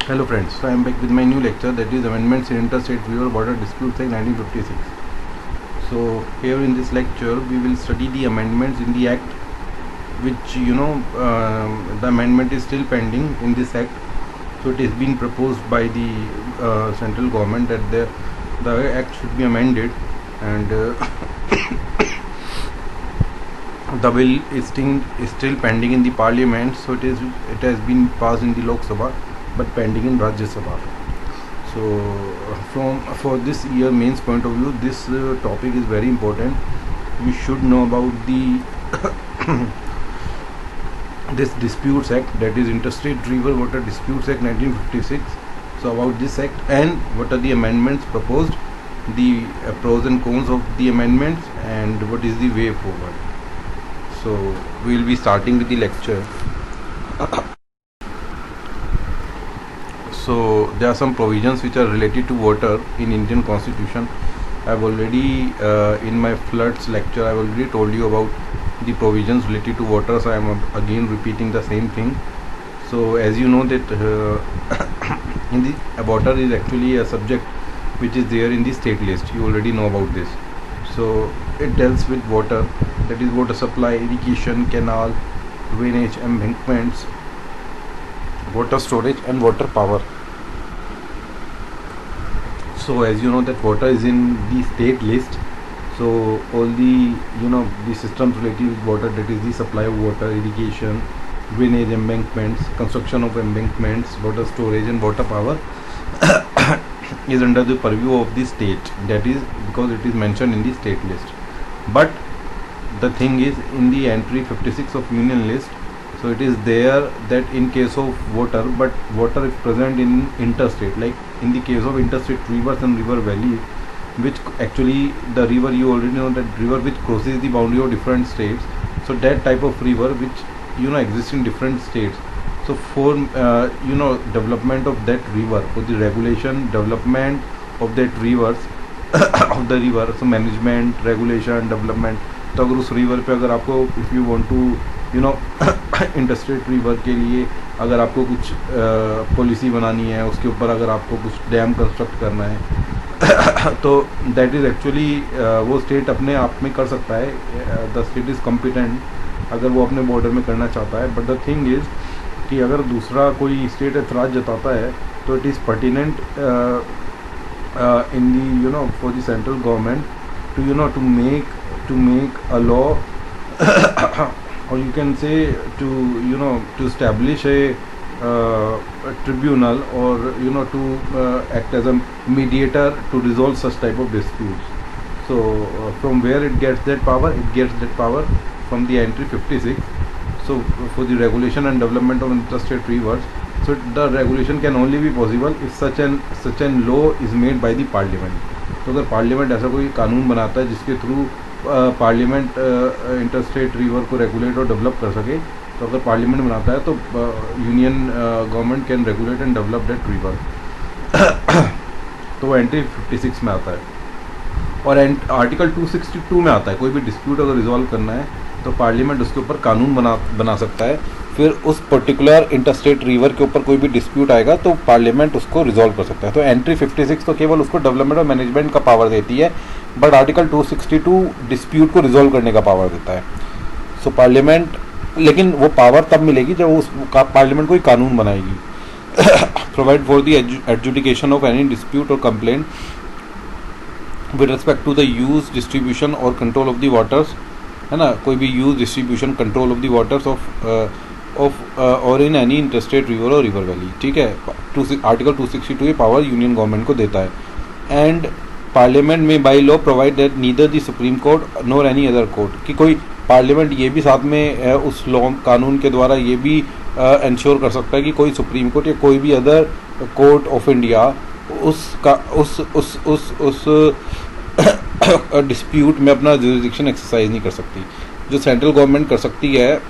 Hello friends, so I am back with my new lecture, that is Amendments in Interstate River Water Disputes Act 1956. So here in this lecture we will study the amendments in the act, which the amendment is still pending in this act. So it is being proposed by the central government that the act should be amended, and the bill is still pending in the parliament. So it has been passed in the Lok Sabha but pending in Rajya Sabha. So for this year mains point of view, this topic is very important. You should know about the this Disputes Act, that is Interstate River Water Disputes Act 1956. So about this act and what are the amendments proposed, the pros and cons of the amendments, and what is the way forward. So we will be starting with the lecture. So there are some provisions which are related to water in Indian Constitution. I have already in my floods lecture I have already told you about the provisions related to water, so I am again repeating the same thing. So as you know that in the water is actually a subject which is there in the state list. You already know about this. So it deals with water, that is water supply, irrigation, canal, drainage, embankments, water storage and water power. So as you know that water is in the state list. So all the the systems related with water, that is the supply of water, irrigation, drainage, embankments, construction of embankments, water storage and water power is under the purview of the state. That is because it is mentioned in the state list. But the thing is, in the entry 56 of union list, so it is there that in case of water, but water is present in interstate, like in the case of interstate rivers and river valleys, which actually the river, you already know that river which crosses the boundary of different states. So that type of river which exists in different states. So for development of that river, for the regulation development of that rivers of the river, so management, regulation, development. तो अगर उस river पे अगर आपको if you want to interstate river के लिए अगर आपको कुछ पॉलिसी बनानी है, उसके ऊपर अगर आपको कुछ डैम कंस्ट्रक्ट करना है तो दैट इज़ एक्चुअली वो स्टेट अपने आप में कर सकता है. द स्टेट इज़ कॉम्पिटेंट अगर वो अपने बॉर्डर में करना चाहता है. बट द थिंग इज़ कि अगर दूसरा कोई स्टेट एतराज़ जताता है तो it is pertinent in the for the central government to make a law or you can say to establish a tribunal, or to act as a mediator to resolve such type of disputes. So from where it gets that power? It gets that power from the entry 56. So for the regulation and development of interstate rivers, so the regulation can only be possible if such an law is made by the parliament. तो अगर parliament ऐसा कोई कानून बनाता है जिसके through parliament interstate river को regulate और डेवलप कर सके, तो अगर पार्लियामेंट बनाता है तो union government can regulate and develop that river. तो वो एंट्री 56 में आता है. और आर्टिकल 262 में आता है कोई भी डिस्प्यूट अगर रिजॉल्व करना है तो पार्लियामेंट उसके ऊपर कानून बना सकता है. फिर उस पर्टिकुलर इंटरस्टेट रिवर के ऊपर कोई भी डिस्प्यूट आएगा तो पार्लियामेंट उसको रिजॉल्व कर सकता है. तो एंट्री 56 तो केवल उसको डेवलपमेंट और मैनेजमेंट का पावर देती है, बट आर्टिकल 262 डिस्प्यूट को रिजॉल्व करने का पावर देता है. सो पार्लियामेंट, लेकिन वो पावर तब मिलेगी जब उस पार्लियामेंट कोई कानून बनाएगी. Provide for the adjudication of any dispute or complaint with respect to the use, distribution or control of the waters, है ना. कोई भी use, distribution, control of the waters of or in any interstate river or river valley. ठीक है. Article 262 ये power union government को देता है. एंड पार्लियामेंट में by law provide that neither the supreme court nor any other court, कि कोई parliament ये भी साथ में उस लॉ कानून के द्वारा ये भी इंश्योर कर सकता है कि कोई सुप्रीम कोर्ट या कोई भी अदर कोर्ट ऑफ इंडिया उस डिस्प्यूट में अपना जुरिडिक्शन एक्सरसाइज नहीं कर सकती. जो सेंट्रल गवर्नमेंट कर सकती है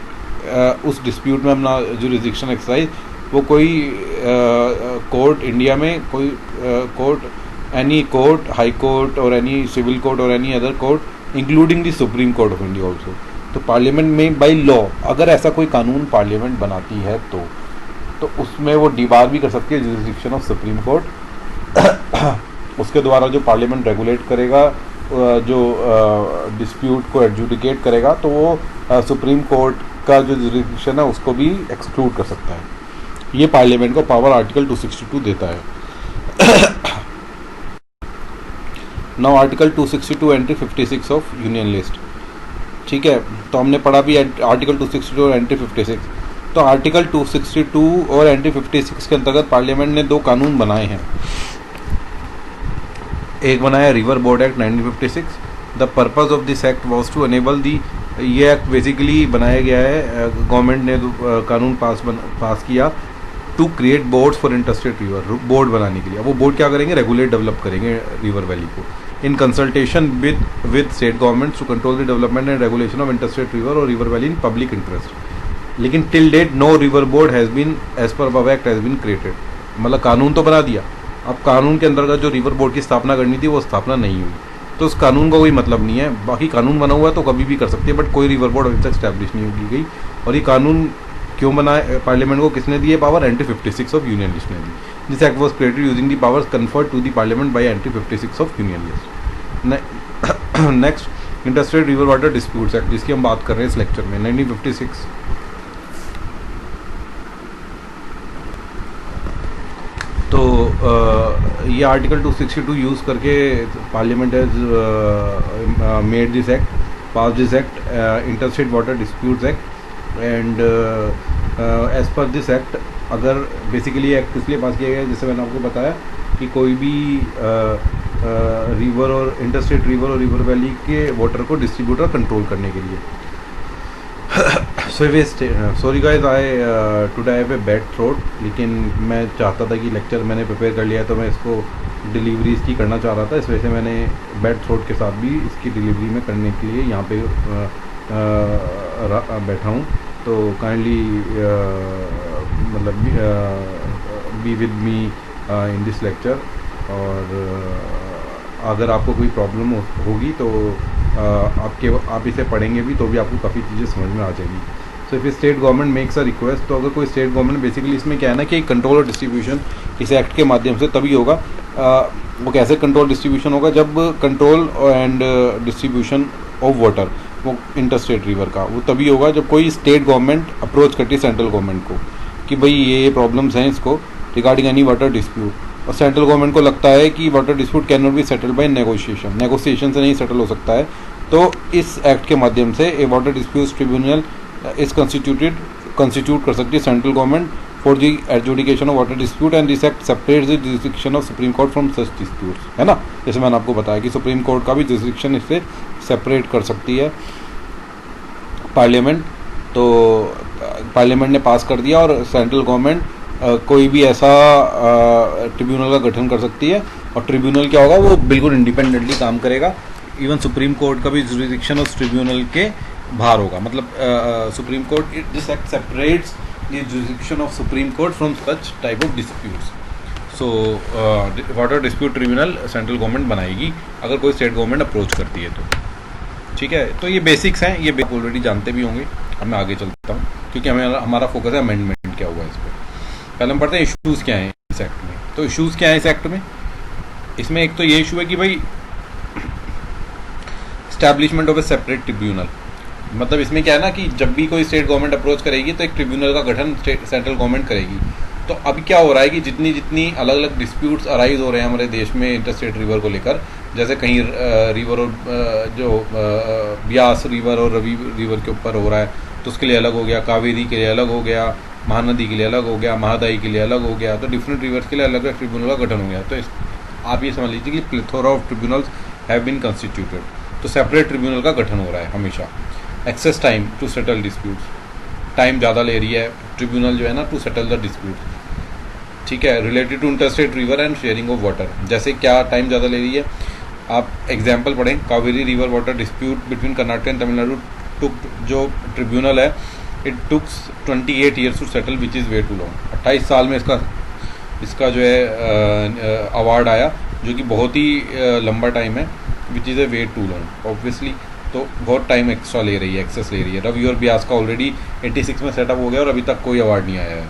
उस डिस्प्यूट में अपना जुरिडिक्शन एक्सरसाइज, वो कोई कोर्ट इंडिया में कोई court, any court, high court और एनी सिविल कोर्ट और any other court including the supreme court of India also. तो पार्लियामेंट में बाई लॉ अगर ऐसा कोई कानून पार्लियामेंट बनाती है तो तो उसमें वो डीबार भी कर सकती है जुरिस्डिक्शन ऑफ सुप्रीम कोर्ट। उसके द्वारा जो पार्लियामेंट रेगुलेट करेगा, जो डिस्प्यूट को एडजुडिकेट करेगा, तो वो सुप्रीम कोर्ट का जो जुरिस्डिक्शन है उसको भी एक्सक्लूड कर सकता है। ये पार्लियामेंट को पावर आर्टिकल 262 देता है। Now article 262 entry 56 of union list. ठीक है, तो हमने पढ़ा भी आर्टिकल 262 और एंट्री 56। तो आर्टिकल 262 और एंट्री 56 के अंतर्गत पार्लियामेंट ने दो कानून बनाए हैं। एक बनाया river board act 1956। The purpose of this act was to enable the, ये एक्ट बेसिकली बनाया गया है, गवर्नमेंट ने कानून पास किया to create boards for interstate river, board बनाने के लिए। वो बोर्ड क्या करेंगे, रेगुलेट डेवलप करेंगे रिवर वैली को in consultation with state governments to control the development and regulation of interstate river or river valley in public interest. लेकिन till date no river board has been as per above act has been created. मतलब कानून तो बना दिया, अब कानून के अंतर्गत जो रिवर बोर्ड की स्थापना करनी थी वो स्थापना नहीं हुई, तो उस कानून का कोई मतलब नहीं है। बाकी कानून बना हुआ है तो कभी भी कर सकती है, बट कोई रिवर बोर्ड अभी तक स्टैब्लिश नहीं की गई। और ये कानून क्यों बनाए, पार्लियामेंट को किसने दिए power, entry 56 of union list ने दी। This act was created using the powers conferred to the parliament by entry 56 of union list. Next, interstate river water disputes act, जिसकी हम बात कर रहे हैं इस लेक्चर में, 1956। तो ये आर्टिकल 262 यूज़ करके parliament has made this act, pass this act, interstate water disputes act. And as per this act, अगर बेसिकली एक्ट इसलिए पास किया गया है, जैसे मैंने आपको बताया कि कोई भी रिवर और interstate river or river valley के वाटर को डिस्ट्रीब्यूटर कंट्रोल करने के लिए। Sorry guys, today I have a bad throat, लेकिन मैं चाहता था कि लेक्चर मैंने प्रिपेयर कर लिया है तो मैं इसको डिलीवरी इसकी करना चाह रहा था, इस वजह से मैंने बैड थ्रोट के साथ भी इसकी डिलीवरी में करने के लिए यहाँ पे बैठा हूँ। तो काइंडली मतलब be with me in this lecture. और अगर आपको कोई प्रॉब्लम होगी तो आप इसे पढ़ेंगे भी तो भी आपको काफ़ी चीज़ें समझ में आ जाएगी। So if state government makes a request, तो अगर कोई स्टेट गवर्नमेंट, बेसिकली इसमें क्या है ना कि कंट्रोल और डिस्ट्रीब्यूशन इस एक्ट के माध्यम से तभी होगा। वो कैसे कंट्रोल डिस्ट्रीब्यूशन होगा, जब control and distribution of water, वो इंटरस्टेट रिवर का, वो तभी होगा जब कोई स्टेट गवर्नमेंट अप्रोच करती है सेंट्रल गवर्नमेंट को कि भाई ये प्रॉब्लम्स हैं इसको रिगार्डिंग एनी वाटर डिस्प्यूट, और सेंट्रल गवर्नमेंट को लगता है कि water dispute can not be settle by negotiation से नहीं सेटल हो सकता है, तो इस एक्ट के माध्यम से a water dispute tribunal is constitute कर सकती है central government for the adjudication of water dispute, and this act separates the jurisdiction of supreme court from such disputes, है ना। जैसे मैंने आपको बताया कि सुप्रीम कोर्ट का भी जुरिस्डिक्शन इससे सेपरेट कर सकती है पार्लियामेंट। तो पार्लियामेंट ने पास कर दिया और सेंट्रल गवर्नमेंट कोई भी ऐसा ट्रिब्यूनल का गठन कर सकती है, और ट्रिब्यूनल क्या होगा, वो बिल्कुल इंडिपेंडेंटली काम करेगा। इवन सुप्रीम कोर्ट का भी जुरिस्डिक्शन उस ट्रिब्यूनल के बाहर होगा। मतलब supreme court, this act separates the jurisdiction of supreme court from such type of disputes. So water dispute tribunal central government बनाएगी अगर कोई स्टेट गवर्नमेंट अप्रोच करती है तो। ठीक है, तो ये बेसिक्स हैं, ये आप ऑलरेडी जानते भी होंगे। अब मैं आगे चलता हूँ क्योंकि हमारा फोकस है अमेंडमेंट क्या हुआ इस पर। पहले हम पढ़ते हैं इश्यूज़ क्या हैं इस एक्ट में। तो इश्यूज़ क्या हैं इस एक्ट में, इसमें एक तो ये इशू है कि भाई establishment of A separate tribunal. मतलब इसमें क्या है ना कि जब भी कोई स्टेट गवर्नमेंट अप्रोच करेगी तो एक ट्रिब्यूनल का गठन सेंट्रल गवर्नमेंट करेगी। तो अभी क्या हो रहा है कि जितनी अलग अलग डिस्प्यूट्स अराइज हो रहे हैं हमारे देश में इंटरस्टेट रिवर को लेकर, जैसे कहीं रिवर और जो ब्यास रिवर और रवि रिवर के ऊपर हो रहा है तो उसके लिए अलग हो गया, कावेरी के लिए अलग हो गया, महानदी के लिए अलग हो गया, महादाई के लिए अलग हो गया, तो डिफरेंट रिवर्स के लिए अलग अलग ट्रिब्यूनल का गठन हो गया। तो आप ये समझ लीजिए कि plethora of tribunals have been constituted. तो सेपरेट ट्रिब्यूनल का गठन हो रहा है हमेशा। Excess time to settle disputes, time ज़्यादा ले रही है ट्रिब्यूनल जो है ना टू सेटल द डिस्प्यूट्स। ठीक है, related to interstate river and sharing of water. जैसे क्या टाइम ज़्यादा ले रही है, आप एग्जाम्पल पढ़ें, Kaveri river water dispute between Karnataka and Tamil Nadu took, जो ट्रिब्यूनल है it tooks 28 years to settle which is way too long. 28 साल में इसका जो है अवार्ड आया, जो कि बहुत ही लंबा टाइम है, which is a way too long obviously. तो बहुत टाइम एक्स्ट्रा ले रही है, एक्सेस ले रही है। रवि और ब्यास का ऑलरेडी 86 में सेटअप हो गया और अभी तक कोई अवार्ड नहीं आया है।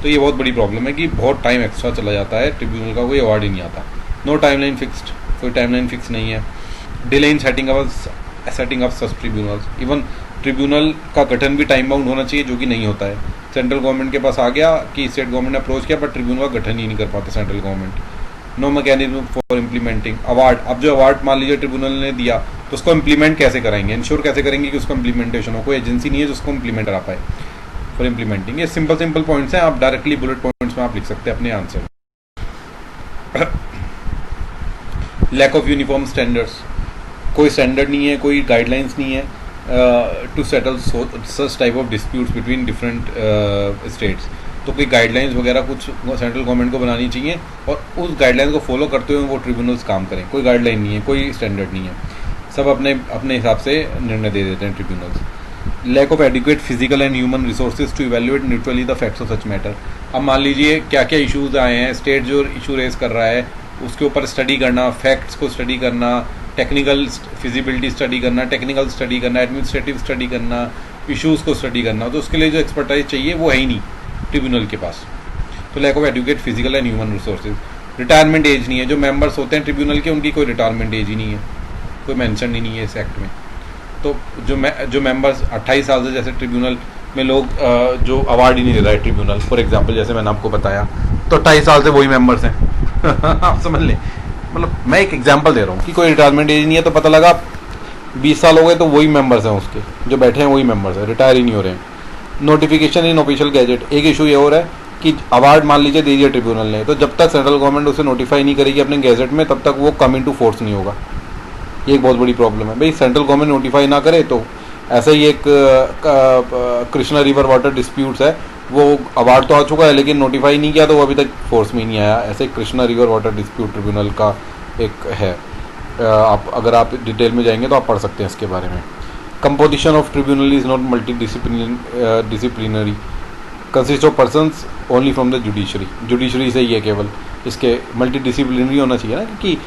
तो ये बहुत बड़ी प्रॉब्लम है कि बहुत टाइम एक्स्ट्रा चला जाता है, ट्रिब्यूनल का कोई अवार्ड ही नहीं आता। नो टाइमलाइन फिक्स्ड, कोई टाइमलाइन फिक्स नहीं है। Delay in setting of such tribunals, even tribunal का गठन भी टाइम बाउंड होना चाहिए, जो कि नहीं होता है। सेंट्रल गवर्नमेंट के पास आ गया कि स्टेट गवर्नमेंट ने अप्रोच किया, पर ट्रिब्यूनल का गठन ही नहीं कर पाता central government. No mechanism for implementing award, अब जो अवार्ड मान लीजिए ट्रिब्यूनल ने दिया तो उसको इम्प्लीमेंट कैसे करेंगे, इंश्योर कैसे करेंगे कि उसको इम्प्लीमेंटेशन हो, कोई एजेंसी नहीं है जो उसको इम्प्लीमेंट करा पाए फॉर इम्प्लीमेंटिंग। ये सिंपल पॉइंट्स हैं, आप डायरेक्टली बुलेट पॉइंट्स में आप लिख सकते हैं अपने answer. Lack of uniform standards, कोई स्टैंडर्ड नहीं है, कोई गाइडलाइंस नहीं है to settle such type of disputes between different states. तो कोई गाइडलाइंस वगैरह कुछ सेंट्रल गवर्नमेंट को बनानी चाहिए और उस गाइडलाइंस को फॉलो करते हुए वो ट्रिब्यूनल्स काम करें। कोई गाइडलाइन नहीं है, कोई स्टैंडर्ड नहीं है, सब अपने अपने हिसाब से निर्णय दे देते हैं tribunals. Lack of adequate physical and human resources to evaluate neutrally the facts of such matter. अब मान लीजिए क्या क्या इश्यूज आए हैं, स्टेट जो इशू रेज कर रहा है उसके ऊपर स्टडी करना, फैक्ट्स को स्टडी करना, टेक्निकल फिजिबिलिटी स्टडी करना, टेक्निकल स्टडी करना, एडमिनिस्ट्रेटिव स्टडी करना, इश्यूज़ को स्टडी करना, तो उसके लिए जो एक्सपर्टाइज चाहिए वो है ही नहीं ट्रिब्यूनल के पास। तो lack of adequate physical and human resources. Retirement age नहीं है, जो मेंबर्स होते हैं ट्रिब्यूनल के उनकी कोई रिटायरमेंट एज ही नहीं है, कोई मेंशन ही नहीं है इस एक्ट में। तो जो मेंबर्स 28 साल से, जैसे ट्रिब्यूनल में लोग जो अवार्ड ही नहीं दे रहा है ट्रिब्यूनल, फॉर एग्जाम्पल जैसे मैंने आपको बताया, तो 28 साल से वही मेंबर्स हैं आप समझ लें, मतलब मैं एक एग्जांपल दे रहा हूँ कि कोई रिटायरमेंट एज नहीं है, तो पता लगा 20 साल हो गए तो वही मेंबर्स हैं, उसके जो बैठे हैं वही मेंबर्स हैं, रिटायर ही नहीं हो रहे हैं। नोटिफिकेशन इन ऑफिशियल गैजेट, एक इशू ये हो रहा है कि अवार्ड मान लीजिए दे दिया ट्रिब्यूनल ने, तो जब तक सेंट्रल गवर्नमेंट उसे नोटिफाई नहीं करेगी अपने गैजेट में तब तक वो कम इन टू फोर्स नहीं होगा। ये एक बहुत बड़ी प्रॉब्लम है भाई, सेंट्रल गवर्नमेंट नोटिफाई ना करे तो ऐसा ही एक कृष्णा रिवर वाटर डिस्प्यूट्स है, वो अवार्ड तो आ चुका है लेकिन नोटिफाई नहीं किया तो वो अभी तक फोर्स में ही नहीं आया। ऐसे Krishna river water dispute tribunal का एक है, अगर आप डिटेल में जाएंगे तो आप पढ़ सकते हैं इसके बारे में। Composition of tribunal is not multi disciplinary, consist of persons only from the judiciary से ही है केवल, इसके मल्टी डिसिप्लिनरी होना चाहिए ना, क्योंकि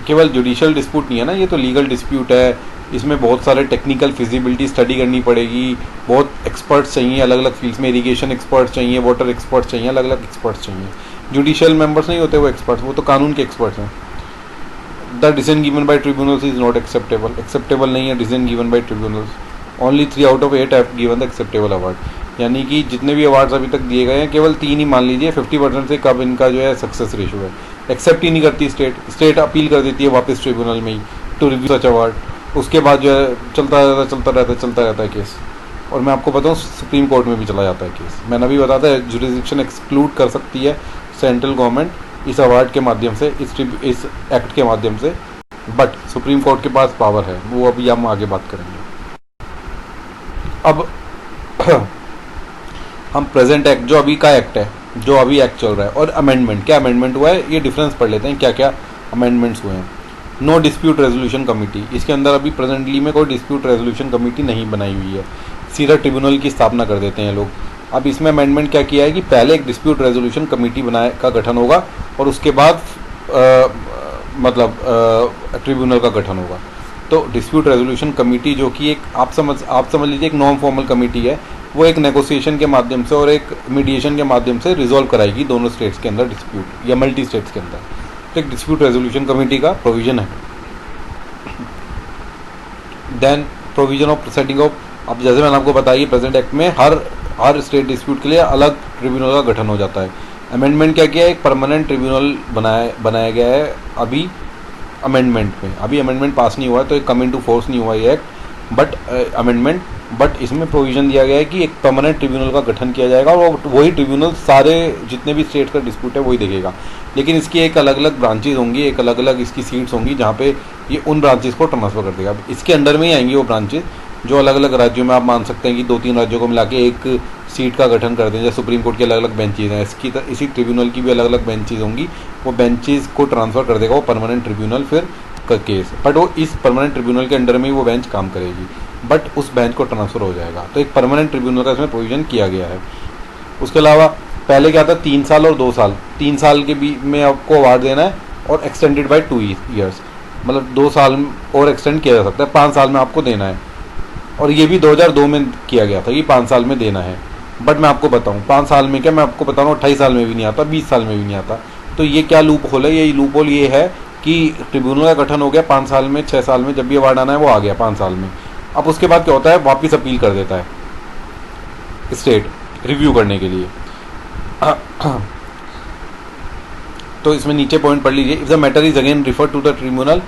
केवल जुडिशियल डिस्प्यूट नहीं है ना, ये तो लीगल डिस्प्यूट है, इसमें बहुत सारे टेक्निकल फिजिबिलिटी स्टडी करनी पड़ेगी, बहुत एक्सपर्ट्स चाहिए अलग अलग फील्ड्स में, इरिगेशन एक्सपर्ट्स चाहिए, वाटर एक्सपर्ट्स चाहिए, अलग अलग एक्सपर्ट्स चाहिए। जुडिशियल मेंबर्स नहीं होते वो एक्सपर्ट्स, वो तो कानून के एक्सपर्ट्स हैं। The decision given by tribunals is not acceptable नहीं है decision given by tribunals. Only 3 out of 8 have given the acceptable award, यानी कि जितने भी अवार्ड्स अभी तक दिए गए हैं केवल 3 ही मान लीजिए 50% से कब इनका जो है सक्सेस रेशियो है। एक्सेप्ट ही नहीं करती स्टेट अपील कर देती है वापस ट्रिब्यूनल में ही टू रिव्यू सच अवार्ड, उसके बाद जो है चलता रहता है केस। और मैं आपको बताऊँ सुप्रीम कोर्ट में भी चला जाता है केस। मैंने अभी बताया था जुरिडिक्शन एक्सक्लूड कर सकती है सेंट्रल गवर्नमेंट इस अवार्ड के माध्यम से, इस एक्ट के माध्यम से, बट सुप्रीम कोर्ट के पास पावर है, वो अभी हम आगे बात करेंगे। अब हम प्रेजेंट एक्ट जो अभी का एक्ट है, जो अभी एक्ट चल रहा है, और अमेंडमेंट, क्या अमेंडमेंट हुआ है ये डिफरेंस पढ़ लेते हैं, क्या क्या अमेंडमेंट्स हुए हैं। नो डिस्प्यूट रेजोल्यूशन कमेटी, इसके अंदर अभी प्रेजेंटली में कोई डिस्प्यूट रेजोल्यूशन कमेटी नहीं बनाई हुई है, सीधा ट्रिब्यूनल की स्थापना कर देते हैं लोग। अब इसमें अमेंडमेंट क्या किया है कि पहले एक डिस्प्यूट रेजोल्यूशन कमेटी का गठन होगा और उसके बाद ट्रिब्यूनल का गठन होगा। तो डिस्प्यूट रेजोल्यूशन कमेटी जो कि एक आप समझ लीजिए एक नॉन फॉर्मल कमेटी है, वो एक नेगोशिएशन के माध्यम से और एक मीडिएशन के माध्यम से रिजॉल्व कराएगी दोनों स्टेट्स के अंदर डिस्प्यूट या मल्टी स्टेट्स के अंदर। तो एक डिस्प्यूट रेजोल्यूशन कमेटी का प्रोविजन है। Then provision of setting off, अब जैसे मैंने आपको बताया प्रेजेंट एक्ट में हर स्टेट डिस्प्यूट के लिए अलग ट्रिब्यूनल का गठन हो जाता है। अमेंडमेंट क्या किया है, एक परमानेंट ट्रिब्यूनल बनाया गया है अभी अमेंडमेंट में, अभी अमेंडमेंट पास नहीं हुआ है तो एक कम इन टू फोर्स नहीं हुआ ये एक्ट, बट इसमें प्रोविजन दिया गया है कि एक परमानेंट ट्रिब्यूनल का गठन किया जाएगा और वही ट्रिब्यूनल सारे जितने भी स्टेट का डिस्प्यूट है वही देखेगा। लेकिन इसकी एक अलग अलग ब्रांचेज होंगी, एक अलग अलग इसकी सीट्स होंगी जहाँ पे ये उन ब्रांचेस को ट्रांसफर कर देगा। इसके अंडर में ही आएंगी वो ब्रांचेज जो अलग अलग राज्यों में आप मान सकते हैं कि 2-3 राज्यों को मिला के एक सीट का गठन कर दें। जैसे सुप्रीम कोर्ट की अलग अलग बेंचेज हैं, इसी ट्रिब्यूनल की भी अलग अलग बेंचेज होंगी, वो बेंचेज को ट्रांसफ़र कर देगा वो परमानेंट ट्रिब्यूनल फिर का केस, बट वो इस परमानेंट ट्रिब्यूनल के अंडर में ही वो बेंच काम करेगी, बट उस बेंच को ट्रांसफ़र हो जाएगा। तो एक परमानेंट ट्रिब्यूनल का इसमें प्रोविजन किया गया है। उसके अलावा पहले क्या था 3 साल और 2 साल, 3 साल के बीच में आपको अवार्ड देना है और एक्सटेंडेड बाय 2 ईयर्स, मतलब 2 साल और एक्सटेंड किया जा सकता है, 5 साल में आपको देना है। और ये भी 2002 में किया गया था कि 5 साल में देना है। बट मैं आपको बताऊं 5 साल में क्या, मैं आपको बता रहा हूँ 28 साल में भी नहीं आता, 20 साल में भी नहीं आता। तो ये क्या लूप होल है? ये लूप होल ये है कि ट्रिब्यूनल का गठन हो गया 5 साल में, 6 साल में, जब भी अवार्ड आना है वो आ गया 5 साल में। अब उसके बाद क्या होता है, वापस अपील कर देता है स्टेट रिव्यू करने के लिए। तो इसमें नीचे पॉइंट पढ़ लीजिए, if the matter is again refer to the tribunal,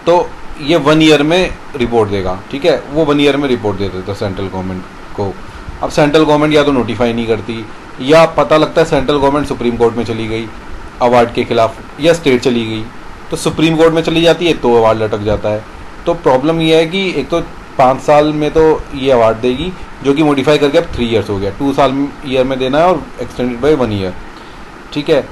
तो ये 1 ईयर में रिपोर्ट देगा, ठीक है, वो 1 ईयर में रिपोर्ट दे देता है सेंट्रल गवर्नमेंट को। अब सेंट्रल गवर्नमेंट या तो नोटिफाई नहीं करती, या पता लगता है सेंट्रल गवर्नमेंट सुप्रीम कोर्ट में चली गई अवार्ड के खिलाफ, या स्टेट चली गई तो सुप्रीम कोर्ट में चली जाती है तो अवार्ड लटक जाता है। तो प्रॉब्लम ये है कि एक तो 5 साल में तो ये अवार्ड देगी, जो कि मॉडिफाई करके अब 3 ईयर्स हो गया, 2 साल ईयर में देना है और एक्सटेंडेड बाय 1 ईयर, ठीक है।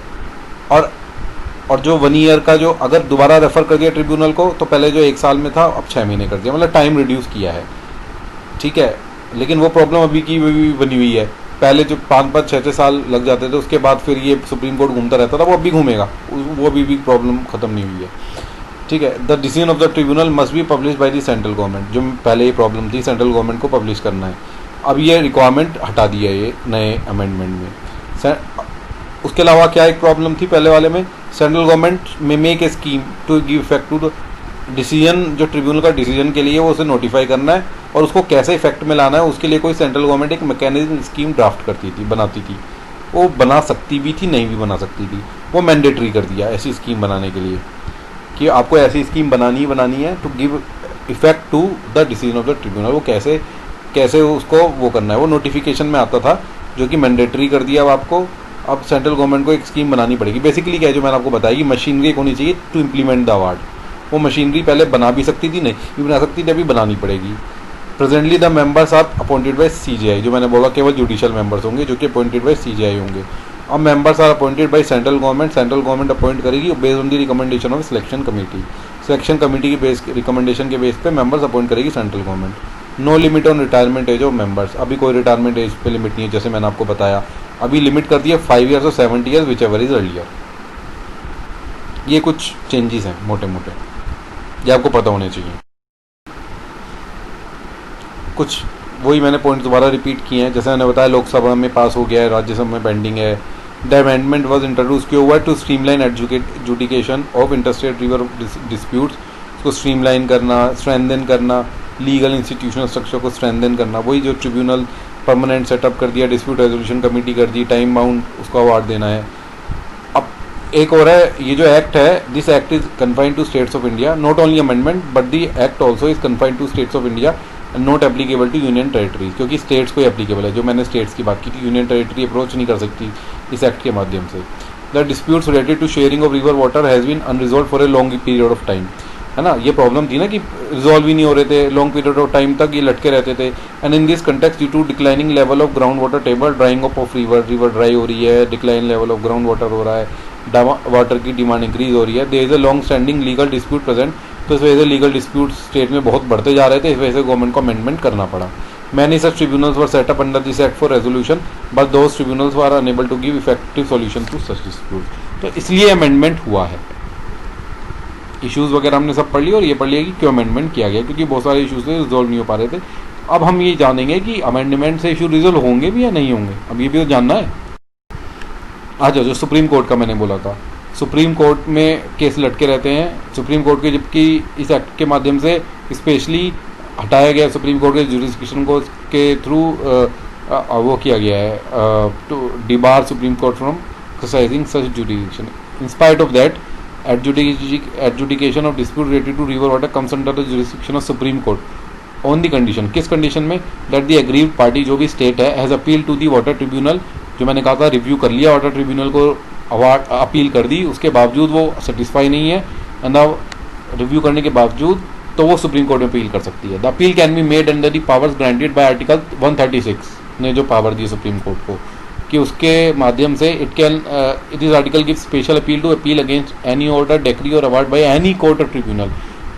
और जो 1 ईयर का जो अगर दोबारा रेफर कर दिया ट्रिब्यूनल को, तो पहले जो 1 साल में था अब 6 महीने कर दिया, मतलब टाइम रिड्यूस किया है, ठीक है। लेकिन वो प्रॉब्लम अभी की भी बनी हुई है, पहले जो 5-5, 6-6 साल लग जाते थे, उसके बाद फिर ये सुप्रीम कोर्ट घूमता रहता था, वो अभी घूमेगा, वो अभी भी प्रॉब्लम खत्म नहीं हुई है, ठीक है। The decision of the tribunal must be publish by the central government, जो पहले ये प्रॉब्लम थी सेंट्रल गवर्नमेंट को पब्लिश करना है, अब ये रिक्वायरमेंट हटा दिया है ये नए अमेंडमेंट में। उसके अलावा क्या एक प्रॉब्लम थी पहले वाले में, सेंट्रल गवर्नमेंट में make a scheme to give effect to the decision, जो ट्रिब्यूनल का डिसीजन के लिए वो उसे नोटिफाई करना है और उसको कैसे इफेक्ट में लाना है, उसके लिए कोई सेंट्रल गवर्नमेंट एक मैकेनिज्म स्कीम ड्राफ्ट करती थी, बनाती थी, वो बना सकती भी थी, नहीं भी बना सकती थी, वो मैंडेटरी कर दिया ऐसी स्कीम बनाने के लिए कि आपको ऐसी स्कीम बनानी है to give effect to the decision of the tribunal. वो कैसे उसको वो करना है, वो नोटिफिकेशन में आता था, जो कि मैंडेटरी कर दिया अब आपको। अब सेंट्रल गवर्नमेंट को एक स्कीम बनानी पड़ेगी। बेसिकली क्या है, जो मैंने आपको बताया कि मशीनरी एक होनी चाहिए टू इम्प्लीमेंट द अवार्ड। वो मशीनरी पहले बना भी सकती थी, नहीं भी बना सकती थी, अभी बनानी पड़ेगी। Presently the members are appointed by CJI, जो मैंने बोला केवल जुडिशियल मेंबर्स होंगे जो कि अपॉइंटेड बाय CJI होंगे। अब members are appointed by central government appoint करेगी based on the recommendation of selection committee. Selection committee की रिकमेंडेशन के बेस पे मेंबर्स अपॉइंट करेगी central government. No limit on retirement age of members, अभी कोई retirement age पे limit नहीं है, जैसे मैंने आपको बताया अभी लिमिट कर दी है 5 ईयर्स और 70 years which ever is earlier. ये कुछ चेंजेस हैं मोटे मोटे, ये आपको पता होने चाहिए। कुछ वही मैंने पॉइंट दोबारा रिपीट किए हैं, जैसे मैंने बताया लोकसभा में पास हो गया है, राज्यसभा में पेंडिंग है। द अमेंडमेंट वॉज इंट्रोड्यूस किया हुआ to streamline adjudication of interstate river disputes, उसको स्ट्रीमलाइन करना, स्ट्रेंथन करना, लीगल इंस्टीट्यूशनल स्ट्रक्चर को स्ट्रेंथन करना। वही जो ट्रिब्यूनल परमानेंट सेटअप कर दिया, डिस्प्यूट रेजोल्यूशन कमेटी कर दी, टाइम बाउंड उसको अवार्ड देना है। अब एक और है, ये जो एक्ट है, this act is confined to states of India, not only amendment but the act also is confined to states of India and not applicable to union territories, क्योंकि स्टेट्स को ही एप्लीकेबल है। जो मैंने स्टेट्स की बात की थी, यूनियन टेरिटरी अप्रोच नहीं कर सकती इस एक्ट के माध्यम से। The disputes related to sharing of river water has been unresolve for a long period of time, है ना। ये प्रॉब्लम थी ना कि रिजॉल्व ही नहीं हो रहे थे, लॉन्ग पीरियड ऑफ टाइम तक ये लटके रहते थे। And in this context due to declining level of ground water table, drying up of river dry हो रही है, decline level of ground water हो रहा है, वाटर की डिमांड इंक्रीज हो रही है, there is a long standing legal dispute present. तो इस वजह से लीगल डिस्प्यूट स्टेट में बहुत बढ़ते जा रहे थे, इस वजह से गवर्नमेंट को अमेंडमेंट करना पड़ा। Many such tribunals were set up under this act for resolution but those tribunals were unable to give effective solution to such dispute. तो इसलिए अमेंडमेंट हुआ है। इश्यूज़ वगैरह हमने सब पढ़ लिया और ये पढ़ लिया कि क्यों अमेंडमेंट किया गया, क्योंकि बहुत सारे इश्यूज थे रिजोल्व नहीं हो पा रहे थे। अब हम ये जानेंगे कि अमेंडमेंट से इशू रिजोल्व होंगे भी या नहीं होंगे, अब ये भी तो जानना है। अच्छा, जो सुप्रीम कोर्ट का मैंने बोला था, सुप्रीम कोर्ट में केस लटके रहते हैं सुप्रीम कोर्ट के, जबकि इस एक्ट के माध्यम से स्पेशली हटाया गया सुप्रीम कोर्ट के जुरिस्डिक्शन को के थ्रू वो किया गया है to debar supreme court from exercising such jurisdiction. In spite of that adjudication of dispute related to river water comes under the jurisdiction of Supreme Court on the condition, किस condition में, that the aggrieved party जो भी state है has appealed to the water tribunal, जो मैंने कहा था review कर लिया वाटर ट्रिब्यूनल को, अवार्ड अपील कर दी, उसके बावजूद वो सेटिस्फाई नहीं है एंड रिव्यू करने के बावजूद तो वो सुप्रीम कोर्ट में अपील कर सकती है। The appeal can be made under the powers granted by article 136 ने जो पावर दी सुप्रीम कोर्ट को कि उसके माध्यम से it is article give special appeal to appeal against any order, decree or award by any court or tribunal.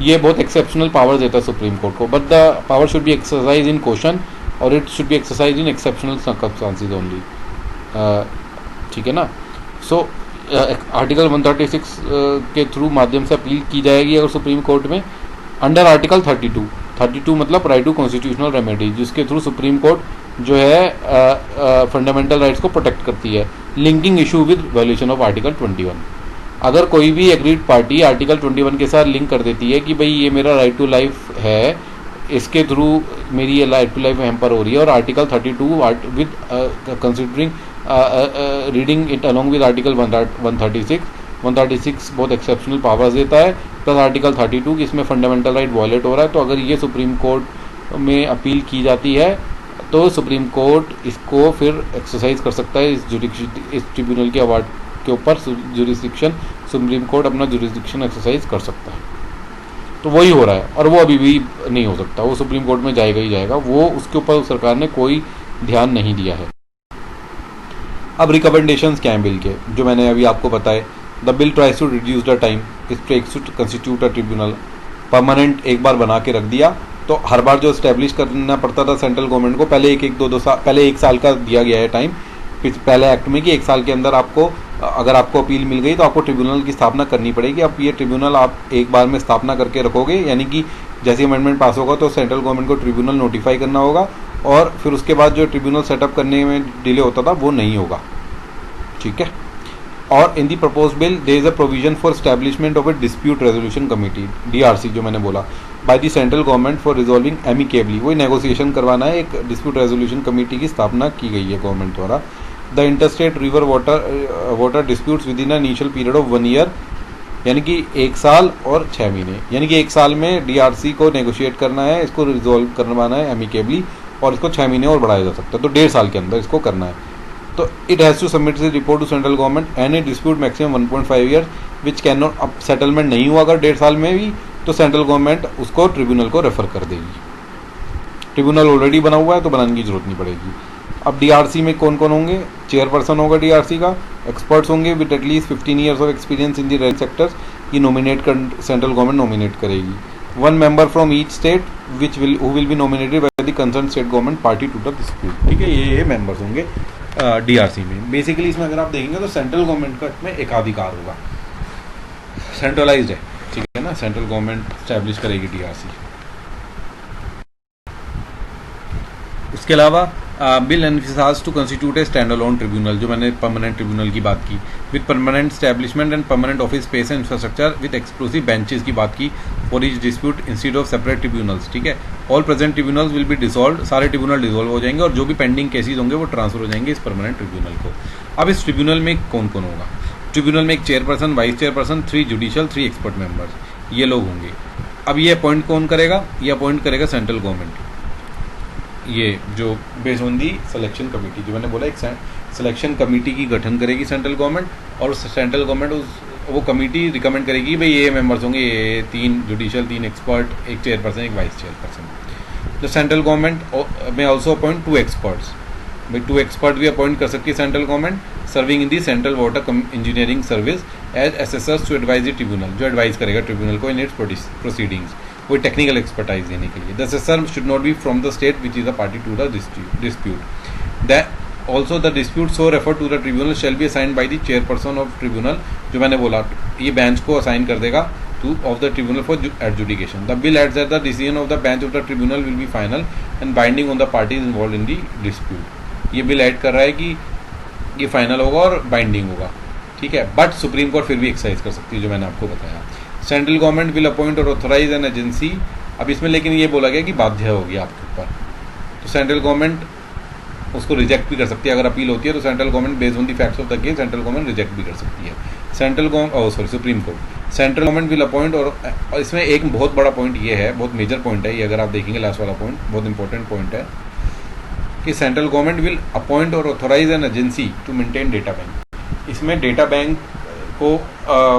ये बहुत exceptional power देता है सुप्रीम कोर्ट को, but the power should be exercise in question और it should be exercise in exceptional circumstances only, ठीक है ना। So article 136 के थ्रू माध्यम से अपील की जाएगी अगर सुप्रीम कोर्ट में, अंडर आर्टिकल 32 मतलब राइट टू कॉन्स्टिट्यूशनल रेमेडी, जिसके थ्रू सुप्रीम कोर्ट जो है फंडामेंटल राइट्स को प्रोटेक्ट करती है। Linking issue with violation of article 21, अगर कोई भी एग्रीड पार्टी आर्टिकल 21 के साथ लिंक कर देती है कि भाई ये मेरा राइट टू लाइफ है, इसके थ्रू मेरी ये राइट टू लाइफ हैम्पर हो रही है, और article 32 with considering reading it along with article 136 बहुत एक्सेप्शनल पावर्स देता है, प्लस आर्टिकल 32 कि इसमें फंडामेंटल राइट वायलेट हो रहा है, तो अगर ये सुप्रीम कोर्ट में अपील की जाती है तो सुप्रीम कोर्ट इसको फिर एक्सरसाइज कर सकता है, इस ट्रिब्यूनल के अवार्ड के ऊपर जुरिस्डिक्शन सुप्रीम कोर्ट अपना जुरिस्डिक्शन एक्सरसाइज कर सकता है। तो वही हो रहा है, और वो अभी भी नहीं हो सकता, वो सुप्रीम कोर्ट में जाएगा ही जाएगा, वो उसके ऊपर सरकार ने कोई ध्यान नहीं दिया है। अब रिकमेंडेशंस क्या हैं बिल के, जो मैंने अभी आपको बताए। The bill tries to reduce the time it takes to constitute a tribunal, permanent एक बार बना के रख दिया, तो हर बार जो स्टैब्लिश करना पड़ता था सेंट्रल गवर्नमेंट को, पहले दो साल पहले 1 साल का दिया गया है टाइम पहले एक्ट में कि 1 साल के अंदर आपको, अगर आपको अपील मिल गई तो आपको ट्रिब्यूनल की स्थापना करनी पड़ेगी। अब ये ट्रिब्यूनल आप एक बार में स्थापना करके रखोगे, यानी कि जैसे अमेंडमेंट पास होगा तो सेंट्रल गवर्नमेंट को ट्रिब्यूनल नोटिफाई करना होगा, और फिर उसके बाद जो ट्रिब्यूनल सेटअप करने में डिले होता था वो नहीं होगा, ठीक है। और in the propose bill there is a provision for establishment of a dispute resolution committee, DRC जो मैंने बोला, by the central government for resolving amicably, वही नेगोशिएशन करवाना है, एक डिस्प्यूट रेजोल्यूशन कमेटी की स्थापना की गई है गवर्नमेंट द्वारा। The interstate river water disputes with in a initial period of 1 year, यानी कि 1 साल और 6 महीने, यानी कि 1 साल में DRC को नेगोशिएट करना है, इसको रिजॉल्व करवाना है एमिकेबली, और इसको 6 महीने और बढ़ाया जा सकता है, तो 1.5 साल के अंदर इसको करना है। तो it has to submit this report to central government and a dispute maximum 1.5 year which can not, अब सेटलमेंट नहीं हुआ अगर 1.5 साल में भी, तो सेंट्रल गवर्नमेंट उसको ट्रिब्यूनल को रेफर कर देगी। ट्रिब्यूनल ऑलरेडी बना हुआ है तो बनाने की जरूरत नहीं पड़ेगी। अब DRC में कौन कौन होंगे, चेयरपर्सन होगा DRC का, एक्सपर्ट्स होंगे with at least 15 years of experience in the rail sectors, ये नॉमिनेट कर सेंट्रल गवर्नमेंट नॉमिनेट करेगी। 1 member from each state which will who will be nominated by the concern state government party to the dispute, ठीक है। ये members होंगे DRC में। Basically इसमें अगर आप देखेंगे तो सेंट्रल गवर्नमेंट का इसमें एकाधिकार होगा, सेंट्रलाइज्ड है, ठीक है ना, सेंट्रल गवर्नमेंट स्टैब्लिश करेगी DRC। उसके अलावा bill emphasises to constitute a stand alone tribunal, जो मैंने परमानेंट ट्रिब्यूनल की बात की, with permanent establishment and permanent office space and infrastructure with exclusive benches की बात की for each dispute instead of separate tribunals, ठीक है। All present tribunals will be dissolve, सारे ट्रिब्यूनल डिसॉल्व हो जाएंगे, और जो भी पेंडिंग केसेज होंगे वो ट्रांसफर हो जाएंगे इस परमानेंट ट्रिब्यूनल को। अब इस ट्रिब्यूनल में कौन कौन होगा, ट्रिब्यूनल में एक chairperson, vice chairperson, 3 judicial, 3 expert members, ये लोग होंगे। अब ये अपॉइंट कौन करेगा, ये अपॉइंट करेगा सेंट्रल गवर्नमेंट, ये जो based on the selection committee, जो मैंने बोला एक सिलेक्शन कमेटी की गठन करेगी सेंट्रल गवर्नमेंट, और सेंट्रल गवर्नमेंट वो कमेटी रिकमेंड करेगी भाई ये मेंबर्स होंगे, ये 3 judicial, 3 expert, 1 chairperson, 1 vice chairperson. तो सेंट्रल गवर्नमेंट में ऑल्सो अपॉइंट 2 एक्सपर्ट्स, भाई 2 एक्सपर्ट भी अपॉइंट कर सकती है central government, serving in the central water engineering service as assessors to advise the tribunal, जो एडवाइज करेगा ट्रिब्यूनल को इन इट्स प्रोसीडिंग्स, कोई टेक्निकल एक्सपर्टाइज देने के लिए। The assessor should not be from the state which is the party to the dispute. Also the dispute so refer to the tribunal shall be assigned by the chairperson of tribunal, जो मैंने बोला ये bench को assign कर देगा to of the tribunal for adjudication. The bill adds that the decision of the bench of the tribunal will be final and binding on the parties involve in the dispute. ये bill add कर रहा है कि ये final होगा और binding होगा, ठीक है, बट सुप्रीम कोर्ट फिर भी एक्सरसाइज कर सकती है, जो मैंने आपको बताया। सेंट्रल गवर्नमेंट विल अपॉइंट और ऑथोराइज एन एजेंसी, अब इसमें लेकिन ये बोला गया कि बाध्य होगी आपके ऊपर, तो सेंट्रल गवर्नमेंट उसको रिजेक्ट भी कर सकती है, अगर अपील होती है तो central government based on the facts of the case central government reject भी कर सकती है। Supreme court central government will appoint, और इसमें एक बहुत बड़ा पॉइंट ये है, बहुत मेजर पॉइंट है ये, अगर आप देखेंगे लास्ट वाला पॉइंट बहुत इंपॉर्टेंट पॉइंट है कि सेंट्रल गवर्नमेंट विल अपॉइंट और authorise an agency to maintain data bank. इसमें डेटा बैंक को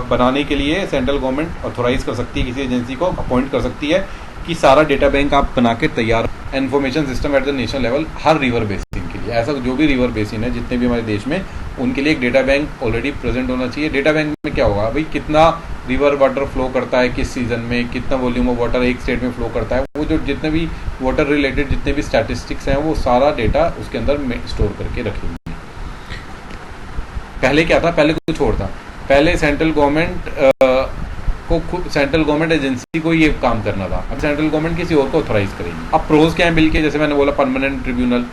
बनाने के लिए सेंट्रल गवर्नमेंट ऑथोराइज कर सकती है, किसी एजेंसी को अपॉइंट कर सकती है कि सारा डेटा बैंक आप बना के तैयार, information system at the national level, her river basin के लिए, ऐसा जो भी रिवर बेसिन है जितने भी हमारे देश में, उनके लिए एक डेटा बैंक ऑलरेडी प्रेजेंट होना चाहिए। डेटा बैंक में क्या होगा भाई, कितना रिवर वाटर फ्लो करता है किस सीजन में, कितना वॉल्यूम ऑफ वाटर एक स्टेट में फ्लो करता है, वो जो जितने भी वाटर रिलेटेड जितने भी स्टैटिस्टिक्स हैं वो सारा डेटा उसके अंदर स्टोर करके रखेंगे। पहले क्या था, पहले कुछ और था, पहले सेंट्रल गवर्नमेंट को खुद सेंट्रल गवर्नमेंट एजेंसी को ये काम करना था, अब सेंट्रल गवर्नमेंट किसी और को ऑथोराइज करेगी। अब प्रोज क्या है बिल के, जैसे मैंने बोला permanent tribunal,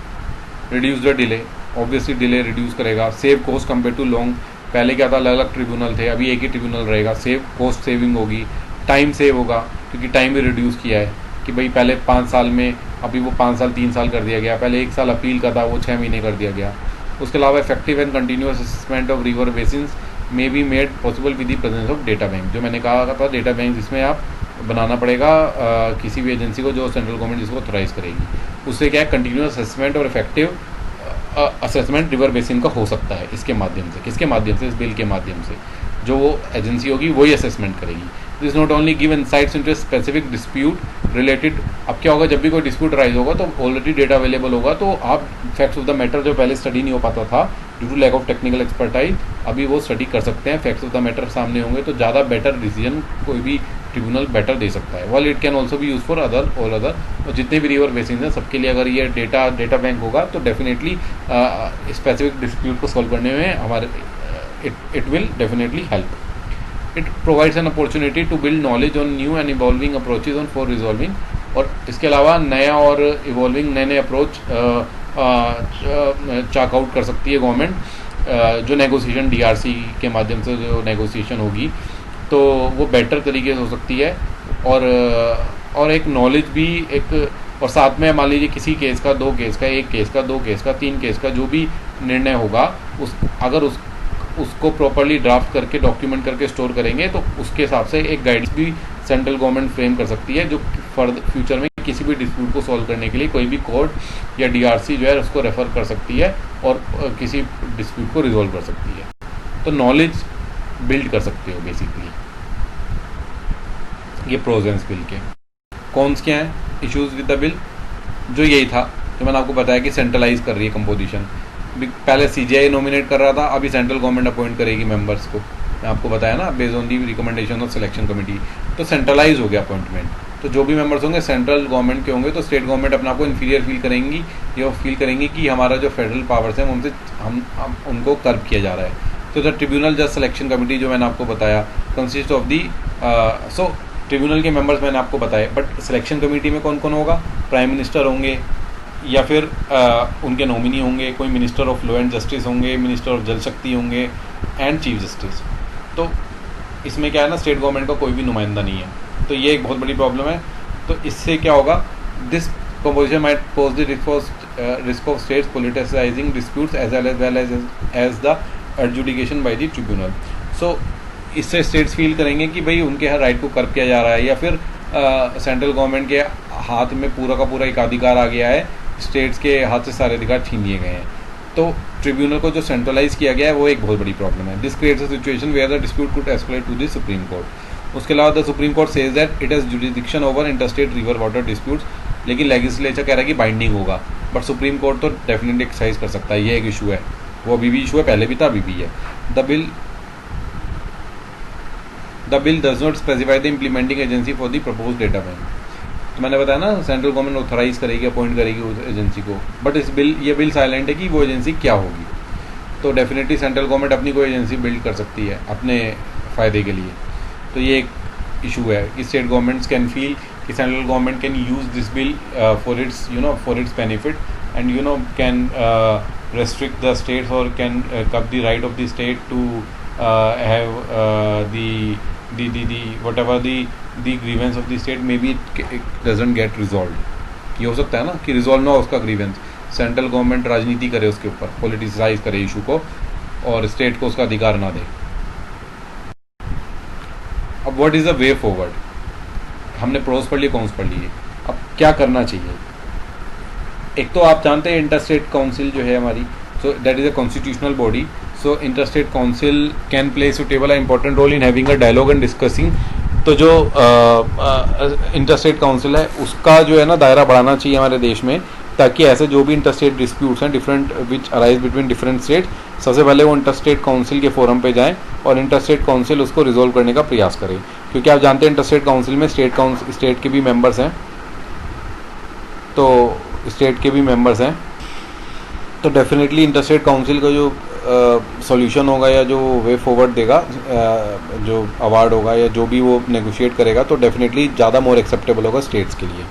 reduce the delay, obviously delay reduce करेगा। Save cost compare to long, पहले क्या था अलग अलग ट्रिब्यूनल थे, अभी एक ही ट्रिब्यूनल रहेगा। सेव कॉस्ट सेविंग होगी, टाइम सेव होगा क्योंकि टाइम भी रिड्यूस किया है कि भाई पहले 5 साल में, अभी वो 5 साल 3 साल कर दिया गया, पहले 1 साल अपील का था वो 6 महीने कर दिया गया। उसके अलावा effective and continuous assessment of river basins may be made possible with the presence of data bank. जो मैंने कहा था डेटा बैंक, जिसमें आप बनाना पड़ेगा किसी भी एजेंसी को जो सेंट्रल गवर्नमेंट जिसको ऑथराइज करेगी, उससे क्या है कंटिन्यूअस असेसमेंट और इफेक्टिव असेसमेंट रिवर बेसिन का हो सकता है इसके माध्यम से। किसके माध्यम से? इस बिल के माध्यम से। जो वो एजेंसी होगी वही असेसमेंट करेगी। This not only give insights into specific dispute related. अब क्या होगा, जब भी कोई डिस्प्यूट राइज होगा तो ऑलरेडी डेटा अवेलेबल होगा, तो आप फैक्ट्स ऑफ द मैटर जो पहले स्टडी नहीं हो पाता था due to lack of technical expertise, अभी वो स्टडी कर सकते हैं। फैक्ट्स ऑफ द मैटर सामने होंगे तो ज़्यादा बेटर डिसीजन कोई भी ट्रिब्यूनल बेटर दे सकता है। वॉल इट कैन ऑल्सो भी यूज फॉर ऑल अदर, और जितने भी रिवर बेसिन हैं सबके लिए अगर ये डेटा बैंक होगा तो डेफिनेटली स्पेसिफिक डिस्प्यूट को सॉल्व करने में हमारे it will definitely help. It provides an opportunity to build knowledge on new and evolving approaches on for resolving. और इसके अलावा नया और इवॉल्विंग नए अप्रोच चाक आउट कर सकती है गवर्नमेंट। जो नेगोशिएशन DRC के माध्यम से जो नेगोशिएशन होगी तो वो बेटर तरीके से हो सकती है। और एक नॉलेज भी एक, और साथ में मान लीजिए किसी केस का, 2 केस का, 1 केस का, 2 केस का, 3 केस का जो भी निर्णय होगा, उसको प्रॉपरली ड्राफ्ट करके डॉक्यूमेंट करके स्टोर करेंगे तो उसके हिसाब से एक गाइडेंस भी सेंट्रल गवर्नमेंट फ्रेम कर सकती है, जो फर्दर फ्यूचर में किसी भी डिस्प्यूट को सॉल्व करने के लिए कोई भी कोर्ट या DRC जो है उसको रेफर कर सकती है और किसी डिस्प्यूट को रिजॉल्व कर सकती है। तो नॉलेज बिल्ड कर सकते हो बेसिकली। ये प्रोज हैं इस बिल के। कॉन्स क्या हैं इश्यूज विद द बिल? जो यही था जो मैंने आपको बताया कि सेंट्रलाइज कर रही है कंपोजिशन। पहले CGI नॉमिनेट कर रहा था, अभी सेंट्रल गवर्नमेंट अपॉइंट करेगी मेंबर्स को। मैं आपको बताया ना, based on the recommendation of selection committee. तो सेंट्रलाइज हो गया अपॉइंटमेंट। तो जो भी मेंबर्स होंगे सेंट्रल गवर्नमेंट के होंगे, तो स्टेट गवर्नमेंट अपने आप को इन्फीरियर फील करेंगी, या फील करेंगी कि हमारा जो फेडरल पावर्स हैं उनसे हम उनको कर्व किया जा रहा है। तो द ट्रिब्यूनल जज सिलेक्शन कमेटी जो मैंने आपको बताया कंसिस्ट ऑफ दी ट्रिब्यूनल के मेंबर्स मैंने आपको बताए, बट सिलेक्शन कमेटी में कौन कौन होगा? प्राइम मिनिस्टर होंगे, या फिर उनके नॉमिनी होंगे, कोई minister of law and justice होंगे, मिनिस्टर ऑफ जल शक्ति होंगे, एंड चीफ जस्टिस। तो इसमें क्या है ना, स्टेट गवर्नमेंट का कोई भी नुमाइंदा नहीं है। तो ये एक बहुत बड़ी प्रॉब्लम है। तो इससे क्या होगा, this composition might pose the risk of states politicising disputes as well as the adjudication by the tribunal. So इससे स्टेट्स फील करेंगे कि भाई उनके हर राइट को कर्व किया जा रहा है, या फिर सेंट्रल गवर्नमेंट के हाथ में पूरा का पूरा एकाधिकार आ गया है, स्टेट्स के हाथ से सारे अधिकार छीन लिए गए हैं। तो ट्रिब्यूनल को जो सेंट्रलाइज किया गया है वो एक बहुत बड़ी प्रॉब्लम है। This creates a situation where the dispute could escalate to the supreme court. उसके अलावा the supreme court says that it has jurisdiction over interstate river water disputes, लेकिन लेजिस्लेचर कह रहा है कि बाइंडिंग होगा, बट सुप्रीम कोर्ट तो definitely exercise कर सकता है। ये एक इशू है, वो अभी भी इशू है, पहले भी था, अभी भी है। The bill does not specify the implementing agency for the proposed data bank. तो मैंने बताया ना, सेंट्रल गवर्नमेंट ऑथराइज करेगी, अपॉइंट करेगी उस एजेंसी को, बट ये बिल साइलेंट है कि वो एजेंसी क्या होगी। तो डेफिनेटली सेंट्रल गवर्नमेंट अपनी कोई एजेंसी बिल्ड कर सकती है अपने फ़ायदे के लिए। तो ये एक इशू है कि स्टेट गवर्नमेंट्स कैन फील कि central government can use this bill for its benefit, and can restrict the states or can cut the right of the state to have the whatever the grievance of the state, maybe it doesn't get resolved। ये हो सकता है ना कि resolve ना हो उसका grievance, central government राजनीति करे उसके ऊपर, पॉलिटिसाइज करे इशू को, और स्टेट को उसका अधिकार ना दे। अब what is the way forward? हमने प्रोस पढ़ लिए, कॉन्स पढ़ लिए, अब क्या करना चाहिए? एक तो आप जानते हैं इंटरस्टेट काउंसिल जो है हमारी, so that is a constitutional body. So interstate council can play suitable a important role in having a dialogue and discussing. तो जो इंटरस्टेट काउंसिल है उसका जो है ना दायरा बढ़ाना चाहिए हमारे देश में, ताकि ऐसे जो भी इंटरस्टेट डिस्प्यूट्स हैं different which arise between different state, सबसे पहले वो इंटरस्टेट काउंसिल के फोरम पे जाएं और इंटरस्टेट काउंसिल उसको रिजोल्व करने का प्रयास करे। क्योंकि आप जानते हैं इंटरस्टेट काउंसिल में स्टेट के भी मेंबर्स हैं, तो स्टेट के भी मेंबर्स हैं, तो डेफिनेटली इंटरस्टेट काउंसिल का जो सॉल्यूशन होगा या जो वे फॉरवर्ड देगा, जो अवार्ड होगा या जो भी वो नेगोशिएट करेगा, तो डेफिनेटली ज़्यादा मोर एक्सेप्टेबल होगा स्टेट्स के लिए।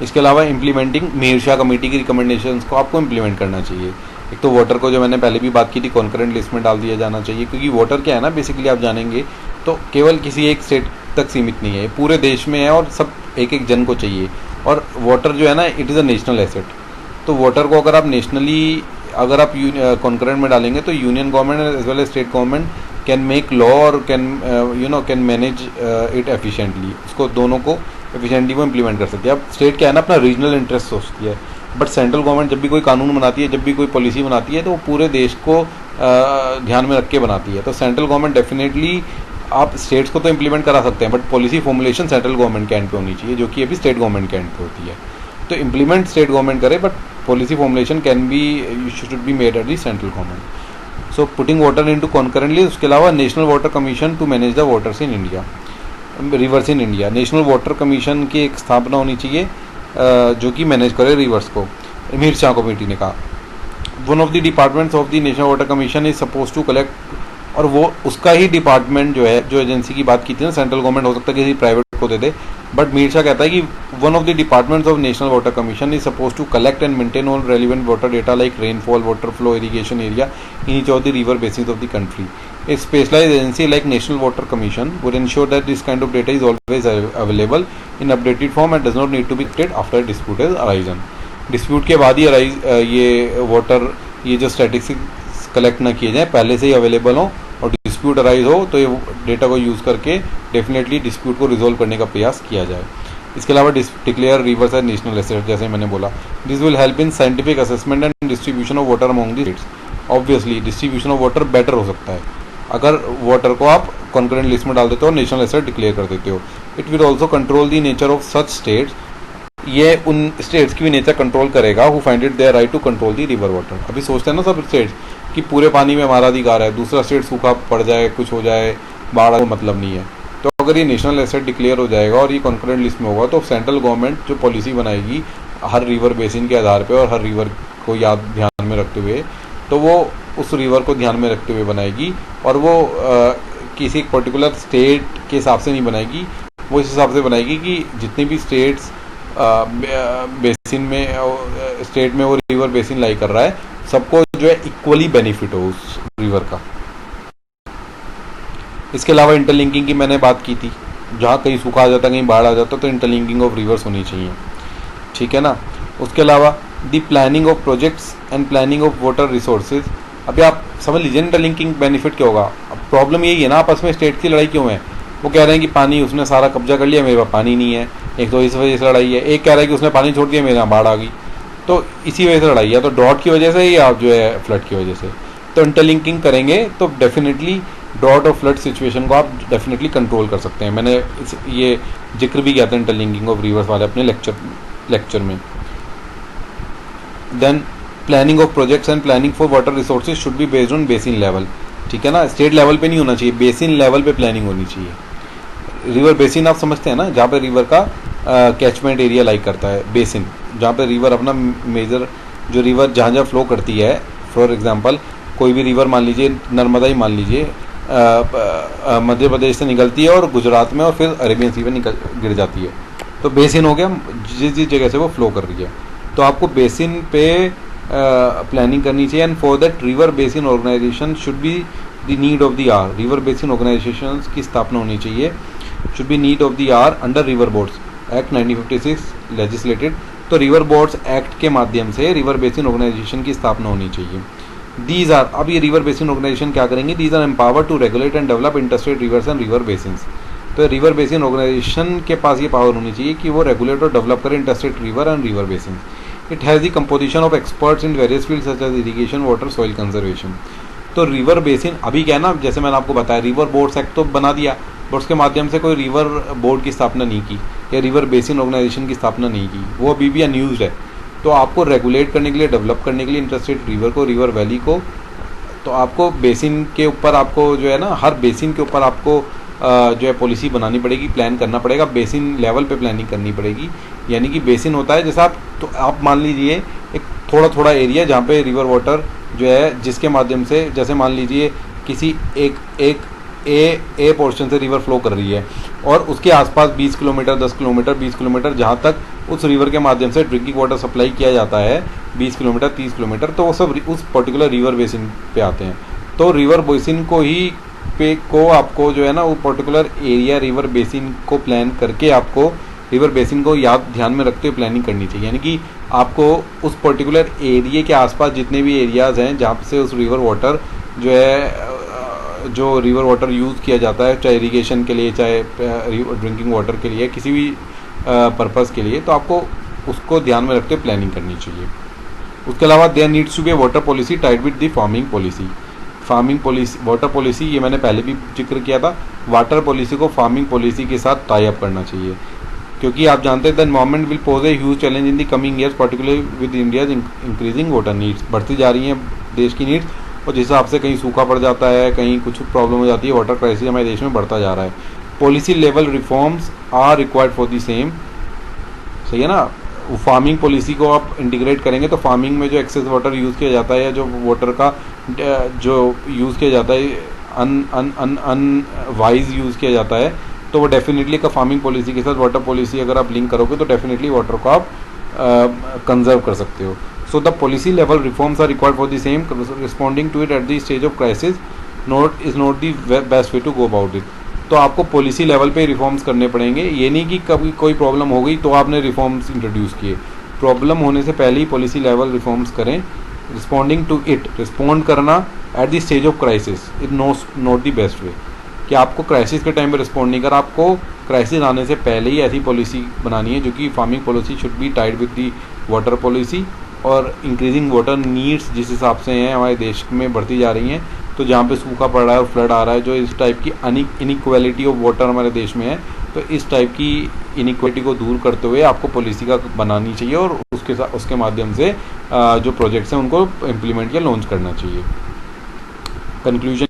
इसके अलावा इम्प्लीमेंटिंग मीर शाह कमेटी की रिकमेंडेशंस को आपको इम्प्लीमेंट करना चाहिए। एक तो वाटर को, जो मैंने पहले भी बात की थी, कॉन्करेंट लिस्ट में डाल दिया जाना चाहिए, क्योंकि वाटर क्या है ना, बेसिकली आप जानेंगे तो केवल किसी एक स्टेट तक सीमित नहीं है, पूरे देश में है और सब एक एक जन को चाहिए। और वाटर जो है ना, it is a national asset. तो वाटर को अगर आप नेशनली, अगर आप कॉन्करेंट में डालेंगे तो union government as well as state government can make law और कैन मैनेज इट एफिशिएंटली। उसको दोनों को एफिशिएंटली वो इम्प्लीमेंट कर सकती है। अब स्टेट क्या है ना, अपना रीजनल इंटरेस्ट सोचती है, बट सेंट्रल गवर्नमेंट जब भी कोई कानून बनाती है, जब भी कोई पॉलिसी बनाती है, तो वो पूरे देश को ध्यान में रख के बनाती है। तो सेंट्रल गवर्नमेंट डेफिनेटली, आप स्टेट्स को तो इम्प्लीमेंट करा सकते हैं, but policy formulation central government के एंड पे होनी चाहिए, जो कि अभी स्टेट गवर्नमेंट के एंड पे होती है। तो इम्प्लीमेंट स्टेट गवर्नमेंट करे, but policy formulation can be, should be made at the central government. So putting water into concurrently. उसके अलावा national water commission to manage the waters in India, rivers in India. National water commission की एक स्थापना होनी चाहिए जो कि manage करे रिवर्स को। मीर शाह कमेटी ने कहा one of the departments of the national water commission is suppose to collect, और वो उसका ही डिपार्टमेंट जो है, जो एजेंसी की बात की थी ना, सेंट्रल गवर्नमेंट हो सकता है किसी प्राइवेट को दे दे, बट मीर शाह कहता है कि one of the departments of national water commission is suppose to collect and maintain all relevant water data like rainfall, water flow, irrigation area in each of the river basins of the country. A specialized agency like National Water Commission would ensure that this kind of data is always available in updated form and does not need to be updated after a dispute has arisen. Dispute के बाद ही ये water, ये जो statistics collect ना किए जाएँ, पहले से ही अवेलेबल हो, और डिस्प्यूट अराइज हो तो ये डेटा को यूज़ करके डेफिनेटली डिस्प्यूट को रिजोल्व करने का प्रयास किया जाए। इसके अलावा declare rivers as national asset, जैसे मैंने बोला, this will help in scientific assessment and distribution of water among the states. Obviously distribution of water better हो सकता है अगर वाटर को आप कॉन्करेंट लिस्ट में डाल देते हो, नेशनल एसेट डिक्लेयर कर देते हो। It will also control the nature of such states, ये उन स्टेट्स की भी नेचर कंट्रोल करेगा who find it their right to control the river water. अभी सोचते हैं ना सब स्टेट्स कि पूरे पानी में हमारा अधिकार है, दूसरा स्टेट सूखा पड़ जाए, कुछ हो जाए, बाढ़ को मतलब नहीं है। तो अगर ये नेशनल एसेट डिक्लेयर हो जाएगा और ये कॉन्करेंट लिस्ट में होगा, तो सेंट्रल गवर्नमेंट जो पॉलिसी बनाएगी हर रिवर बेसिन के आधार पर और हर रिवर को ध्यान में रखते हुए, तो वो उस रिवर को ध्यान में रखते हुए बनाएगी, और वो किसी एक पर्टिकुलर स्टेट के हिसाब से नहीं बनाएगी, वो इस हिसाब से बनाएगी कि जितनी भी स्टेट्स बेसिन में, स्टेट में वो रिवर बेसिन लाई कर रहा है, सबको जो है इक्वली बेनिफिट हो उस रिवर का। इसके अलावा इंटरलिंकिंग की मैंने बात की थी, जहाँ कहीं सूखा आ जाता है, कहीं बाढ़ आ जाता है, तो इंटरलिंकिंग ऑफ रिवर्स होनी चाहिए, ठीक है ना। उसके अलावा the planning of projects and planning of water resources. अभी आप समझ लीजिए इंटरलिंकिंग बेनिफिट क्या होगा। अब प्रॉब्लम यही है ना, आपस में स्टेट की लड़ाई क्यों है? वो कह रहे हैं कि पानी उसने सारा कब्जा कर लिया, मेरे पास पानी नहीं है, एक तो इस वजह से लड़ाई है। एक कह रहा है कि उसने पानी छोड़ दिया, मेरे यहाँ बाढ़ आ गई, तो इसी वजह से लड़ाई है। तो ड्रॉट की वजह से या जो है फ्लड की वजह से। तो इंटरलिंकिंग करेंगे तो डेफिनेटली ड्रॉट और फ्लड सिचुएशन को आप डेफिनेटली कंट्रोल कर सकते हैं। मैंने ये जिक्र भी किया था इंटरलिंकिंग ऑफ रिवर्स वाले अपने लेक्चर में। Then planning of projects and planning for water resources should be based on basin level, ठीक है ना। स्टेट लेवल पे नहीं होना चाहिए, बेसिन लेवल पे प्लानिंग होनी चाहिए। रिवर बेसिन आप समझते हैं ना, जहाँ पे रिवर का कैचमेंट एरिया लाइक करता है, बेसिन जहाँ पे रिवर अपना मेजर, जो रिवर जहाँ जहाँ फ्लो करती है, फॉर एग्जांपल कोई भी रिवर मान लीजिए, नर्मदा ही मान लीजिए, मध्य प्रदेश से निकलती है और गुजरात में और फिर अरेबियन सी में गिर जाती है, तो बेसिन हो गया जिस जिस जगह से वो फ्लो कर रही है। तो आपको बेसिन पे प्लानिंग करनी चाहिए। And for that river basin organization should be the need of the hour. River basin organization की स्थापना होनी चाहिए, should be need of the hour under river boards act 1956 legislated. तो रिवर बोर्ड्स एक्ट के माध्यम से रिवर बेसिन ऑर्गेनाइजेशन की स्थापना होनी चाहिए। दीज आर, अब ये रिवर बेसिन ऑर्गेनाइजेशन क्या करेंगे? These are empowered to regulate and develop interstate rivers and river basins. तो रिवर बेसिन ऑर्गेनाइजेशन के पास ये पावर होनी चाहिए कि वो रेगुलेट और डेवलप करे interstate river and river basins. It has the composition of experts in various fields such as irrigation, water, soil conservation. तो रिवर बेसिन अभी क्या है ना, जैसे मैंने आपको बताया, रिवर बोर्ड्स एक्ट तो बना दिया, बट उसके माध्यम से कोई रिवर बोर्ड की स्थापना नहीं की या रिवर बेसिन ऑर्गेनाइजेशन की स्थापना नहीं की, वो अभी भी अनयूज्ड है। तो आपको रेगुलेट करने के लिए, डेवलप करने के लिए इंटरस्टेट रिवर को, रिवर वैली को, तो आपको बेसिन के ऊपर, आपको जो है ना, हर बेसिन के ऊपर आपको जो है पॉलिसी बनानी पड़ेगी, प्लान करना पड़ेगा, बेसिन लेवल पे प्लानिंग करनी पड़ेगी। यानी कि बेसिन होता है जैसा आप मान लीजिए एक थोड़ा थोड़ा एरिया जहाँ पे रिवर वाटर जो है, जिसके माध्यम से, जैसे मान लीजिए किसी एक ए पोर्शन से रिवर फ्लो कर रही है और उसके आसपास 20 किलोमीटर 10 किलोमीटर 20 किलोमीटर जहाँ तक उस रिवर के माध्यम से ड्रिंकिंग वाटर सप्लाई किया जाता है 20 किलोमीटर 30 किलोमीटर, तो वो सब उस पर्टिकुलर रिवर बेसिन पे आते हैं। तो रिवर बेसिन को ही को आपको जो है ना वो पर्टिकुलर एरिया रिवर बेसिन को प्लान करके आपको रिवर बेसिन को ध्यान में रखते हुए प्लानिंग करनी चाहिए। यानी कि आपको उस पर्टिकुलर एरिया के आसपास जितने भी एरियाज़ हैं जहाँ से उस रिवर वाटर जो है जो रिवर वाटर यूज़ किया जाता है, चाहे इरिगेशन के लिए चाहे ड्रिंकिंग वाटर के लिए किसी भी पर्पज़ के लिए, तो आपको उसको ध्यान में रखते हुए प्लानिंग करनी चाहिए। उसके अलावा there needs to be water policy tied with the farming policy. Farming policy, water policy ये मैंने पहले भी जिक्र किया था, वाटर पॉलिसी को फार्मिंग पॉलिसी के साथ टाई अप करना चाहिए, क्योंकि आप जानते हैं the environment will pose a huge challenge in the coming years particularly with India's increasing water needs. बढ़ती जा रही हैं देश की नीड्स और जिस हिसाब से कहीं सूखा पड़ जाता है, कहीं कुछ प्रॉब्लम हो जाती है, वाटर क्राइसिस हमारे देश में बढ़ता जा रहा है। Policy level reforms are required for the same. सही है ना, फार्मिंग पॉलिसी को आप इंटीग्रेट करेंगे तो फार्मिंग में जो एक्सेस वाटर यूज़ किया जाता है या जो वाटर का जो यूज़ किया जाता है अनवाइज यूज़ किया जाता है, तो वो डेफिनेटली का फार्मिंग पॉलिसी के साथ वाटर पॉलिसी अगर आप लिंक करोगे तो डेफिनेटली वाटर को आप कंजर्व कर सकते हो। So the policy level reforms are required for the same responding to it at the stage of crisis is not the best way to go about it. तो आपको policy level पे reforms करने पड़ेंगे। ये नहीं कि कभी कोई प्रॉब्लम हो गई तो आपने रिफॉर्म्स इंट्रोड्यूस किए, प्रॉब्लम होने से पहले ही पॉलिसी लेवल रिफॉर्म्स करें। रिस्पॉन्डिंग टू इट, रिस्पॉन्ड करना eight the stage of crisis is not the best वे, कि आपको क्राइसिस के टाइम पे रिस्पॉन्ड नहीं कर, आपको क्राइसिस आने से पहले ही ऐसी पॉलिसी बनानी है जो कि farming policy should be tied with the water policy. और इंक्रीजिंग वाटर नीड्स जिस हिसाब से हैं हमारे देश में बढ़ती जा रही हैं, तो जहाँ पे सूखा पड़ रहा है और फ्लड आ रहा है, जो इस टाइप की इनइक्वालिटी ऑफ वाटर हमारे देश में है, तो इस टाइप की इनइक्वालिटी को दूर करते हुए आपको पॉलिसी का बनानी चाहिए और उसके माध्यम से जो प्रोजेक्ट्स हैं उनको इम्प्लीमेंट या लॉन्च करना चाहिए। कंक्लूजन,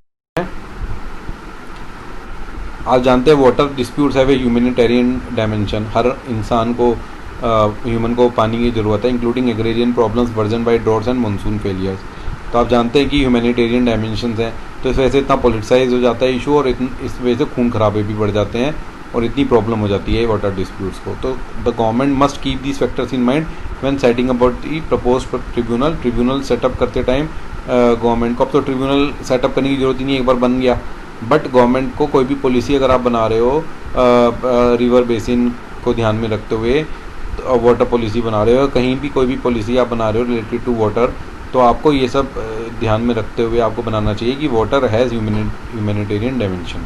आप जानते हैं water disputes have a humanitarian dimension. हर इंसान को ह्यूमन को पानी की ज़रूरत है, including agrarian problems worsened by droughts and monsoon failures. तो आप जानते हैं कि ह्यूमैनिटेरियन डायमेंशंस हैं, तो इस वजह से इतना पॉलिटिसाइज हो जाता है इशू और इस वजह से खून खराबे भी बढ़ जाते हैं और इतनी प्रॉब्लम हो जाती है वाटर डिस्प्यूट्स को। तो the government must keep these factors in mind when setting about the propose tribunal setup करते टाइम गवर्नमेंट को, अब तो ट्रिब्यूनल सेटअप करने की जरूरत ही नहीं, एक बार बन गया, बट गवर्नमेंट को कोई भी पॉलिसी अगर आप बना रहे हो रिवर बेसिन को ध्यान में रखते हुए, वाटर पॉलिसी बना रहे हो, कहीं भी कोई भी पॉलिसी आप बना रहे हो रिलेटेड टू वाटर, तो आपको ये सब ध्यान में रखते हुए आपको बनाना चाहिए कि water has humanitarian dimension.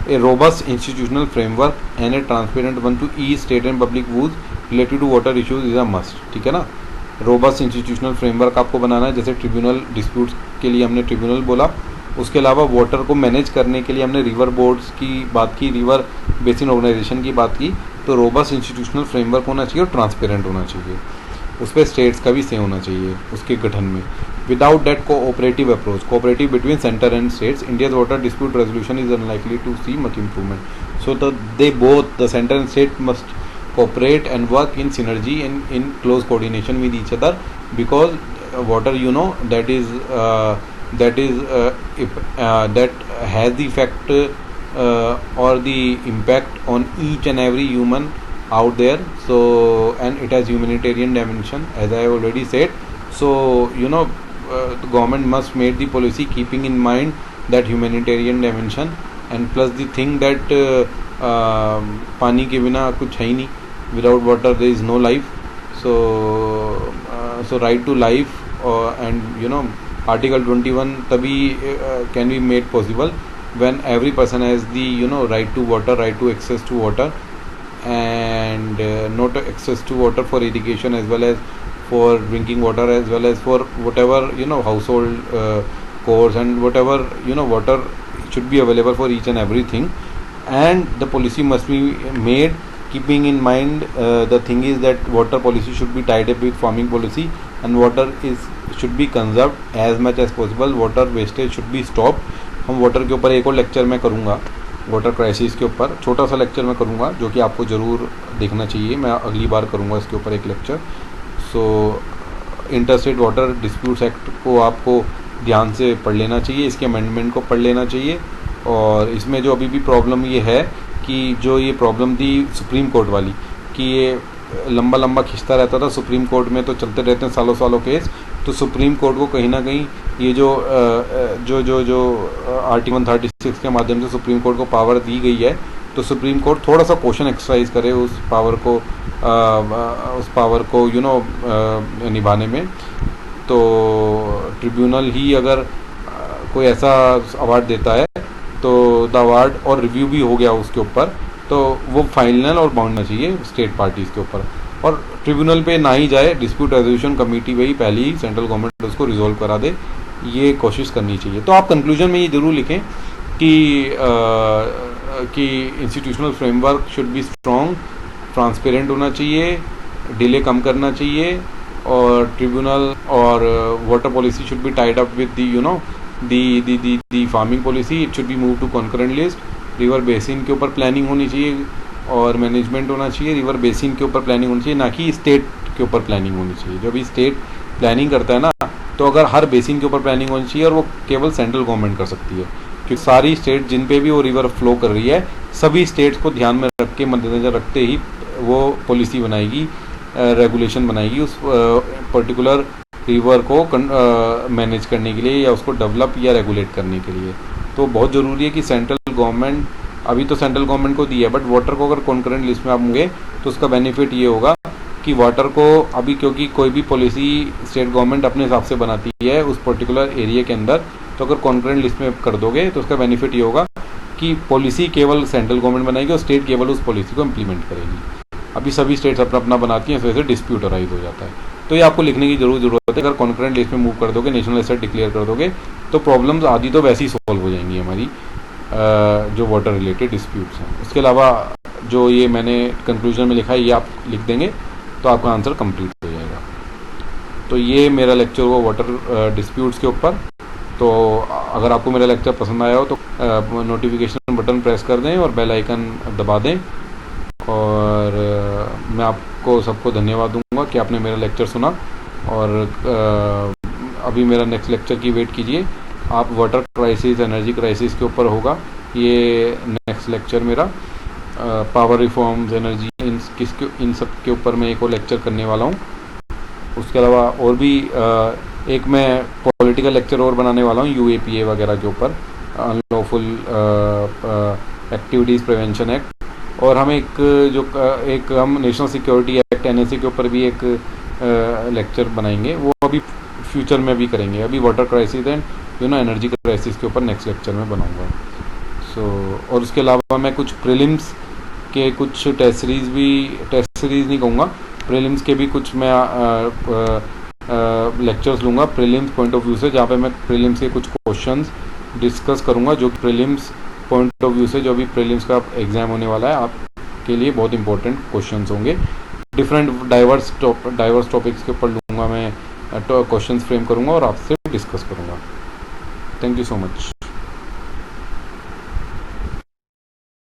A robust institutional framework and a transparent one to each state and public views related to water issues is a must. ठीक है ना, रोबस्ट इंस्टीट्यूशनल फ्रेमवर्क आपको बनाना है, जैसे ट्रिब्यूनल डिस्प्यूट्स के लिए हमने ट्रिब्यूनल बोला, उसके अलावा वाटर को मैनेज करने के लिए हमने रिवर बोर्ड्स की बात की, रिवर बेसिन ऑर्गेनाइजेशन की बात की। तो रोबस्ट इंस्टीट्यूशनल फ्रेमवर्क होना चाहिए और ट्रांसपेरेंट होना चाहिए, उस पर स्टेट्स का भी से होना चाहिए उसके गठन में। Without that cooperative approach, cooperative between centre and states, India's water dispute resolution is unlikely to see much improvement. So they both the centre and state must cooperate and work in synergy and in close coordination with each other, because water, you know, that has the effect or the impact on each and every human out there. So, and it has humanitarian dimension, as I already said. So, you know, the government must make the policy keeping in mind that humanitarian dimension, and plus the thing that पानी के बिना कुछ है ही नहीं, without water there is no life. So right to life and you know article 21 तभी can be made possible when every person has the, you know, right to water, right to access to water, and not access to water for irrigation as well as for drinking water, as well as for whatever, you know, household chores and whatever, you know, water should be available for each and everything. And the policy must be made keeping in mind the thing is that water policy should be tied up with farming policy, and water should be conserved as much as possible. Water wastage should be stopped. हम water के ऊपर एक और lecture मैं करूँगा, water crisis के ऊपर छोटा सा लेक्चर मैं करूँगा, जो कि आपको ज़रूर देखना चाहिए, मैं अगली बार करूँगा इसके ऊपर एक लेक्चर। सो इंटरस्टेट वाटर डिस्प्यूट्स एक्ट को आपको ध्यान से पढ़ लेना चाहिए, इसके अमेंडमेंट को पढ़ लेना चाहिए, और इसमें जो अभी भी प्रॉब्लम ये है कि जो ये प्रॉब्लम थी सुप्रीम कोर्ट वाली कि ये लंबा लंबा खिंचता रहता था सुप्रीम कोर्ट में, तो चलते रहते हैं सालों सालों केस। तो सुप्रीम कोर्ट को कहीं ना कहीं ये जो आर्टिकल 136 के माध्यम से सुप्रीम कोर्ट को पावर दी गई है, तो सुप्रीम कोर्ट थोड़ा सा क्वेश्चन एक्सरसाइज करे उस पावर को निभाने में। तो ट्रिब्यूनल ही अगर कोई ऐसा अवार्ड देता है तो द अवार्ड और रिव्यू भी हो गया उसके ऊपर, तो वो फाइनल और बाउंड होना चाहिए स्टेट पार्टीज़ के ऊपर, और ट्रिब्यूनल पे ना ही जाए, डिस्प्यूट रेजोल्यूशन कमेटी वही पहले ही सेंट्रल गवर्नमेंट उसको रिजोल्व करा दे, ये कोशिश करनी चाहिए। तो आप कंक्लूजन में ये ज़रूर लिखें कि institutional framework should be strong, transparent होना चाहिए, डिले कम करना चाहिए, और ट्रिब्यूनल और water policy should be tied up with the farming policy, it should be move to concurrent list. River basin के ऊपर प्लानिंग होनी चाहिए और मैनेजमेंट होना चाहिए, रिवर बेसिन के ऊपर प्लानिंग होनी चाहिए, ना कि स्टेट के ऊपर प्लानिंग होनी चाहिए। जब भी स्टेट प्लानिंग करता है ना, तो अगर हर बेसिन के ऊपर प्लानिंग होनी चाहिए, और वो केवल सेंट्रल गवर्नमेंट कर सकती है, क्योंकि सारी स्टेट जिन पे भी वो रिवर फ्लो कर रही है, सभी स्टेट्स को ध्यान में रख के, मद्देनजर रखते ही वो पॉलिसी बनाएगी, रेगुलेशन बनाएगी उस पर्टिकुलर रिवर को मैनेज करने के लिए, या उसको डेवलप या रेगुलेट करने के लिए। तो बहुत ज़रूरी है कि सेंट्रल गवर्नमेंट, अभी तो सेंट्रल गवर्नमेंट को दिया है, बट वाटर को अगर कॉन्करेंट लिस्ट में आप होंगे तो उसका बेनिफिट ये होगा कि वाटर को अभी, क्योंकि कोई भी पॉलिसी स्टेट गवर्नमेंट अपने हिसाब से बनाती है उस पर्टिकुलर एरिया के अंदर, तो अगर कॉन्करेंट लिस्ट में कर दोगे तो उसका बेनिफिट ये होगा कि पॉलिसी केवल सेंट्रल गवर्नमेंट बनाएगी और स्टेट केवल उस पॉलिसी को इम्प्लीमेंट करेगी। अभी सभी स्टेट्स अपना अपना बनाती हैं, इस वजह से डिस्प्यूट अराइज हो जाता है। तो ये आपको लिखने की ज़रूरत है। अगर कॉन्करेंट लिस्ट में मूव कर दोगे, नेशनल एसेट डिक्लेयर कर दोगे, तो प्रॉब्लम्स आधी तो वैसे ही सॉल्व हो जाएंगी हमारी, जो वाटर रिलेटेड डिस्प्यूट्स हैं। उसके अलावा जो ये मैंने कंक्लूजन में लिखा है, ये आप लिख देंगे तो आपका आंसर कंप्लीट हो जाएगा। तो ये मेरा लेक्चर हुआ वाटर डिस्प्यूट्स के ऊपर। तो अगर आपको मेरा लेक्चर पसंद आया हो तो नोटिफिकेशन बटन प्रेस कर दें और बेल आइकन दबा दें, और मैं आपको सबको धन्यवाद दूंगा कि आपने मेरा लेक्चर सुना। और अभी मेरा नेक्स्ट लेक्चर की वेट कीजिए आप। वाटर क्राइसिस, एनर्जी क्राइसिस के ऊपर होगा ये नेक्स्ट लेक्चर मेरा। पावर रिफॉर्म्स, एनर्जी, इन सब के ऊपर मैं एक और लेक्चर करने वाला हूँ। उसके अलावा और भी एक मैं पॉलिटिकल लेक्चर और बनाने वाला हूँ UAPA वगैरह के ऊपर, अनलॉफुल एक्टिविटीज़ प्रिवेंशन एक्ट। और हम एक हम नेशनल सिक्योरिटी एक्ट NSA के ऊपर भी एक लेक्चर बनाएंगे, वो अभी फ्यूचर में भी करेंगे। अभी water crisis and energy crisis के ऊपर नेक्स्ट लेक्चर में बनाऊंगा। और उसके अलावा मैं कुछ प्रीलिम्स के कुछ टेस्ट सीरीज़ नहीं कहूँगा, प्रीलिम्स के भी कुछ मैं लेक्चर्स लूँगा प्रीलिम्स पॉइंट ऑफ व्यू से, जहाँ पे मैं प्रीलिम्स के कुछ क्वेश्चंस डिस्कस करूँगा, जो प्रीलिम्स पॉइंट ऑफ व्यू से जो भी प्रीलिम्स का एग्ज़ाम होने वाला है आपके लिए बहुत इंपॉर्टेंट क्वेश्चंस होंगे। डिफरेंट डाइवर्स टॉपिक्स के ऊपर लूँगा मैं, क्वेश्चंस फ्रेम करूँगा और आपसे डिस्कस करूँगा। Thank you so much.